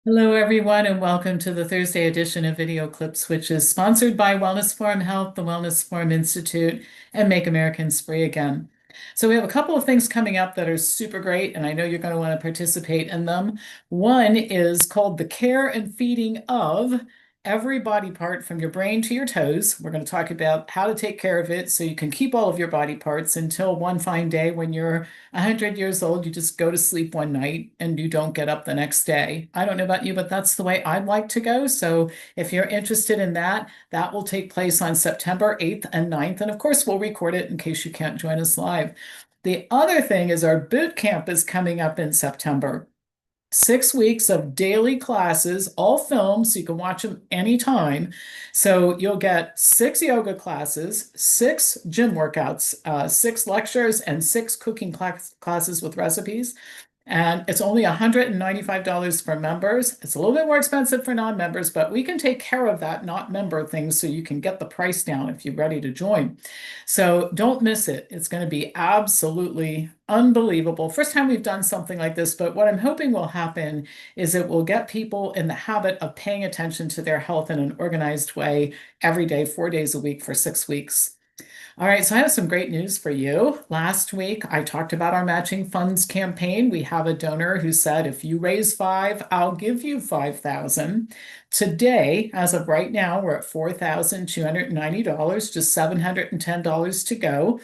Hello, everyone, and welcome to the Thursday edition of Video Clips, which is sponsored by Wellness Forum Health, the Wellness Forum Institute, and Make Americans Free Again. So, we have a couple of things coming up that are super great, and I know you're going to want to participate in them. One is called The Care and Feeding of Every Body Part from Your Brain to Your Toes. We're going to talk about how to take care of it so you can keep all of your body parts until one fine day when you're 100 years old, you just go to sleep one night and you don't get up the next day. I don't know about you, but that's the way I'd like to go. So if you're interested in that, that will take place on September 8th and 9th. And of course, we'll record it in case you can't join us live. The other thing is our boot camp is coming up in September. 6 weeks of daily classes, all filmed, so you can watch them anytime. So you'll get 6 yoga classes, 6 gym workouts, 6 lectures, and 6 cooking classes with recipes. And it's only $195 for members. It's a little bit more expensive for non-members, but we can take care of that not member thing so you can get the price down if you're ready to join. So don't miss it. It's going to be absolutely unbelievable. First time we've done something like this, but what I'm hoping will happen is it will get people in the habit of paying attention to their health in an organized way every day, 4 days a week for 6 weeks. All right, so I have some great news for you. Last week, I talked about our matching funds campaign. We have a donor who said, if you raise five, I'll give you 5,000. Today, as of right now, we're at $4,290, just $710 to go,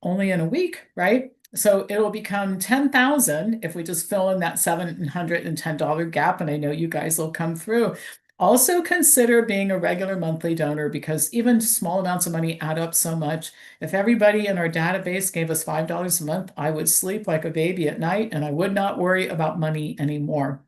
only in a week, right? So it'll become 10,000 if we just fill in that $710 gap, and I know you guys will come through. Also consider being a regular monthly donor because even small amounts of money add up so much. If everybody in our database gave us $5 a month, I would sleep like a baby at night and I would not worry about money anymore.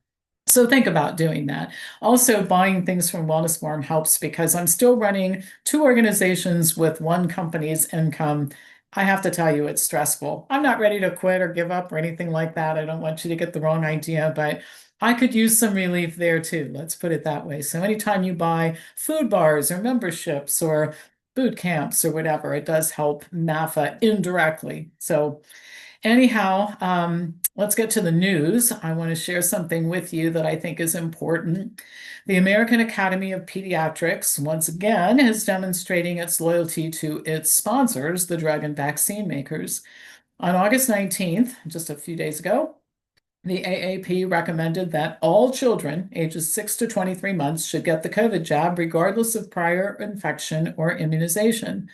So think about doing that. Also, buying things from Wellness Forum helps because I'm still running 2 organizations with one company's income. I have to tell you, it's stressful. I'm not ready to quit or give up or anything like that. I don't want you to get the wrong idea, but I could use some relief there too. Let's put it that way. So anytime you buy food bars or memberships or boot camps or whatever, it does help NAFA indirectly. So anyhow, let's get to the news. I want to share something with you that I think is important. The American Academy of Pediatrics, once again, is demonstrating its loyalty to its sponsors, the drug and vaccine makers. On August 19th, just a few days ago, the AAP recommended that all children ages 6 to 23 months should get the COVID jab, regardless of prior infection or immunization.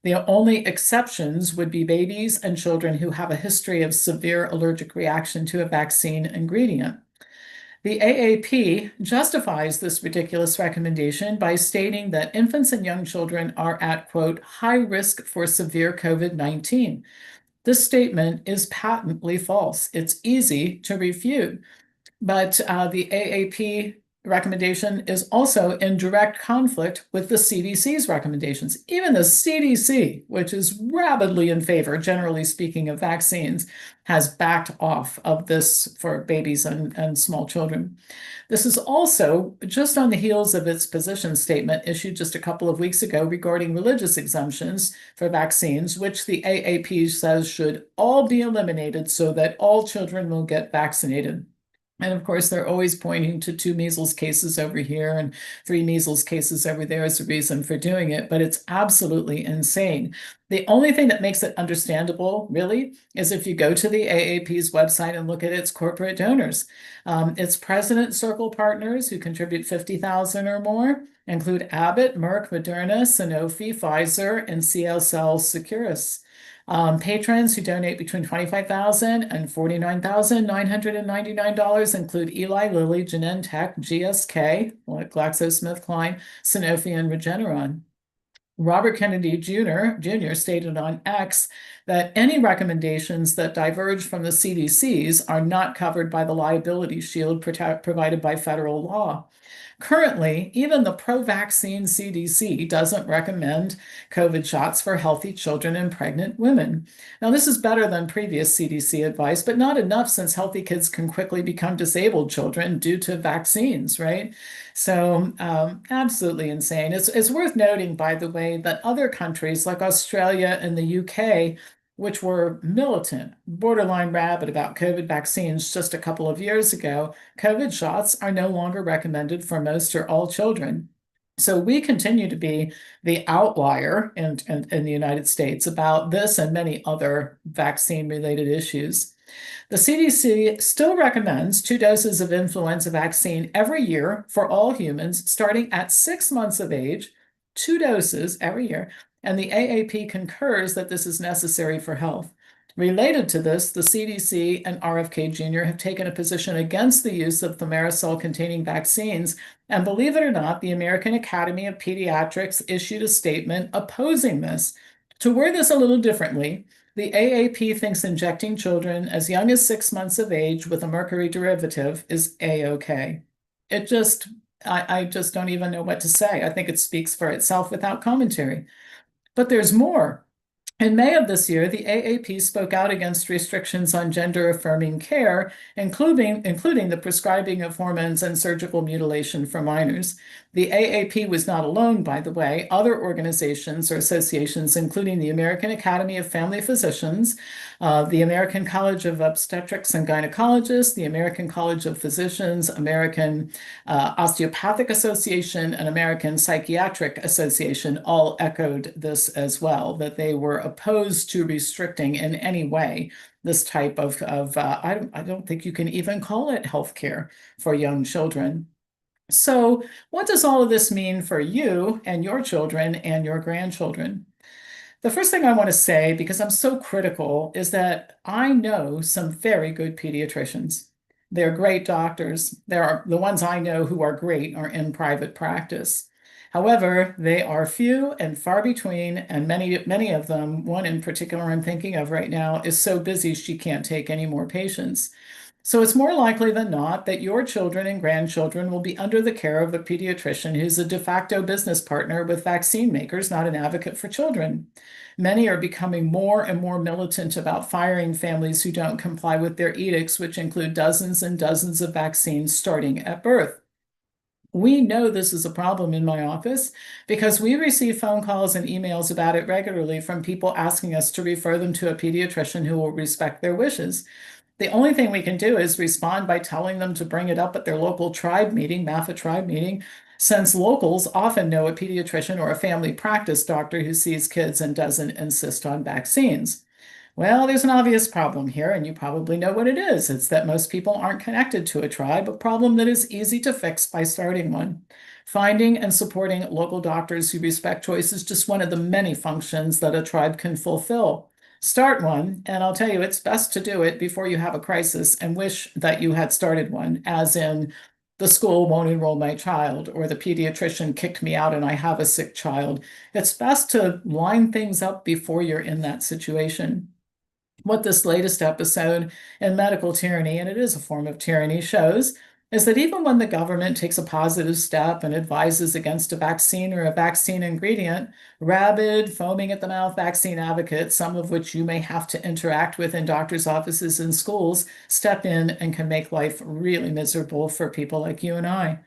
The only exceptions would be babies and children who have a history of severe allergic reaction to a vaccine ingredient. The AAP justifies this ridiculous recommendation by stating that infants and young children are at, quote, high risk for severe COVID-19. This statement is patently false. It's easy to refute. But the AAP recommendation is also in direct conflict with the CDC's recommendations. Even the CDC, which is rabidly in favor, generally speaking, of vaccines, has backed off of this for babies and small children. This is also just on the heels of its position statement issued just a couple of weeks ago regarding religious exemptions for vaccines, which the AAP says should all be eliminated so that all children will get vaccinated. And of course, they're always pointing to 2 measles cases over here and 3 measles cases over there as a reason for doing it, but it's absolutely insane. The only thing that makes it understandable, really, is if you go to the AAP's website and look at its corporate donors. Its President Circle partners who contribute 50,000 or more include Abbott, Merck, Moderna, Sanofi, Pfizer, and CSL Seqirus. Patrons who donate between $25,000 and $49,999 include Eli Lilly, Genentech, GSK, GlaxoSmithKline, Sanofi, and Regeneron. Robert Kennedy Jr. stated on X that any recommendations that diverge from the CDC's are not covered by the liability shield provided by federal law. Currently, even the pro-vaccine CDC doesn't recommend COVID shots for healthy children and pregnant women. Now, this is better than previous CDC advice, but not enough since healthy kids can quickly become disabled children due to vaccines, right? So, absolutely insane. It's worth noting, by the way, that other countries like Australia and the UK which were militant, borderline rabid about COVID vaccines just a couple of years ago, COVID shots are no longer recommended for most or all children. So we continue to be the outlier in the United States about this and many other vaccine-related issues. The CDC still recommends 2 doses of influenza vaccine every year for all humans starting at 6 months of age, 2 doses every year, and the AAP concurs that this is necessary for health. Related to this, the CDC and RFK Jr. have taken a position against the use of thimerosal-containing vaccines, and believe it or not, the American Academy of Pediatrics issued a statement opposing this. To word this a little differently, the AAP thinks injecting children as young as 6 months of age with a mercury derivative is A-OK. I just don't even know what to say. I think it speaks for itself without commentary. But there's more. In May of this year, the AAP spoke out against restrictions on gender-affirming care, including the prescribing of hormones and surgical mutilation for minors. The AAP was not alone, by the way. Other organizations or associations, including the American Academy of Family Physicians, the American College of Obstetrics and Gynecologists, the American College of Physicians, American Osteopathic Association, and American Psychiatric Association all echoed this as well, that they were opposed to restricting in any way this type of I don't think you can even call it healthcare for young children. So what does all of this mean for you and your children and your grandchildren? The first thing I want to say, because I'm so critical, is that I know some very good pediatricians. They're great doctors. The ones I know who are great are in private practice. However, they are few and far between, and many of them, one in particular I'm thinking of right now, is so busy she can't take any more patients. So it's more likely than not that your children and grandchildren will be under the care of a pediatrician who's a de facto business partner with vaccine makers, not an advocate for children. Many are becoming more and more militant about firing families who don't comply with their edicts, which include dozens and dozens of vaccines starting at birth. We know this is a problem in my office because we receive phone calls and emails about it regularly from people asking us to refer them to a pediatrician who will respect their wishes. The only thing we can do is respond by telling them to bring it up at their local tribe meeting, MAFA tribe meeting, since locals often know a pediatrician or a family practice doctor who sees kids and doesn't insist on vaccines. Well, there's an obvious problem here, and you probably know what it is. It's that most people aren't connected to a tribe, a problem that is easy to fix by starting one. Finding and supporting local doctors who respect choice is just one of the many functions that a tribe can fulfill. Start one, and I'll tell you, it's best to do it before you have a crisis and wish that you had started one, as in the school won't enroll my child, or the pediatrician kicked me out and I have a sick child. It's best to line things up before you're in that situation. What this latest episode in Medical Tyranny, and it is a form of tyranny, shows is that even when the government takes a positive step and advises against a vaccine or a vaccine ingredient, rabid, foaming at the mouth vaccine advocates, some of which you may have to interact with in doctors' offices and schools, step in and can make life really miserable for people like you and I.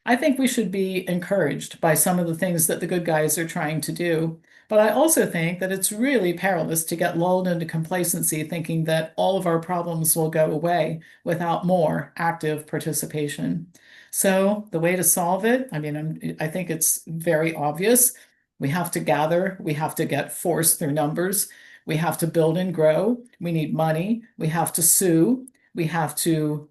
I think we should be encouraged by some of the things that the good guys are trying to do. But I also think that it's really perilous to get lulled into complacency thinking that all of our problems will go away without more active participation. So the way to solve it, I think it's very obvious. We have to gather, we have to get force through numbers, we have to build and grow, we need money, we have to sue, we have to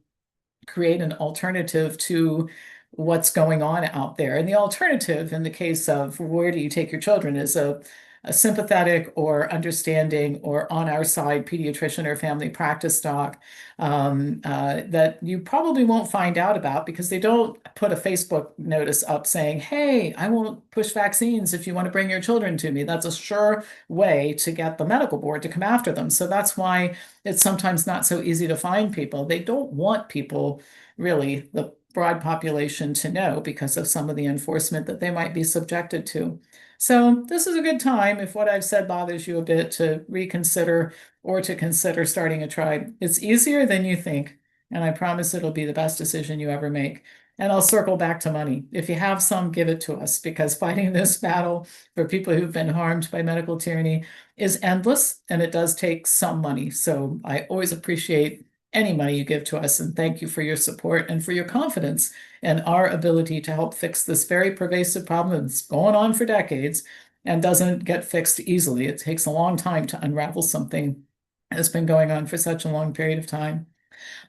create an alternative to what's going on out there. And the alternative in the case of where do you take your children is a sympathetic or understanding or on our side pediatrician or family practice doc that you probably won't find out about because they don't put a Facebook notice up saying, hey, I won't push vaccines if you want to bring your children to me. That's a sure way to get the medical board to come after them. So that's why it's sometimes not so easy to find people. They don't want people, really, the broad population, to know because of some of the enforcement that they might be subjected to. So this is a good time, if what I've said bothers you a bit, to reconsider or to consider starting a tribe. It's easier than you think, and I promise it'll be the best decision you ever make. And I'll circle back to money. If you have some, give it to us, because fighting this battle for people who've been harmed by medical tyranny is endless, and it does take some money. So I always appreciate any money you give to us, and thank you for your support and for your confidence in our ability to help fix this very pervasive problem that's going on for decades and doesn't get fixed easily. It takes a long time to unravel something that's been going on for such a long period of time.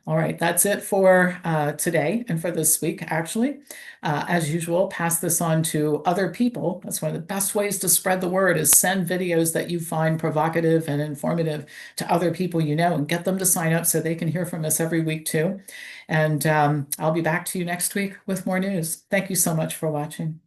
All right, that's it for today and for this week, actually. As usual, pass this on to other people. That's one of the best ways to spread the word is send videos that you find provocative and informative to other people you know and get them to sign up so they can hear from us every week too. And I'll be back to you next week with more news. Thank you so much for watching.